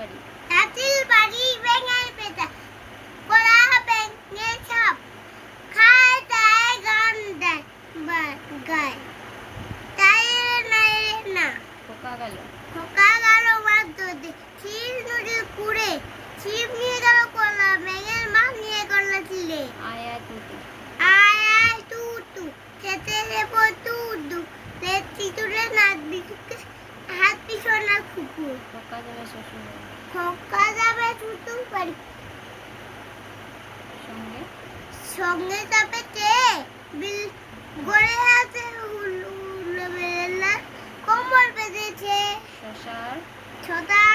বাড়ি হাতির বাড়ি ব্যাঙের পেটা কলা ব্যাঙের ছাপ খায় তাই গান দেয় গায় তাই না খোকা গেল খোকা গেল মাছ ধরতে ছিপ নদীর কুড়ে ছিপ নিয়ে গেল কলা ব্যাঙের মা নিয়ে গলা ছিলে আয় আয় তুতু আয় আয় তু তু খেতে দেবো তু তু লেচি তুলে নাচবি হাত পিছনে কুকুর খোকা যাবে শ্বশুর বাড়ি খোকা যাবে শ্বশুর বাড়ি সঙ্গে সঙ্গে যাবে কে বিল গড়ে আছে হুল হুল বেলা কোমর বেঁধেছে শশার ছোটা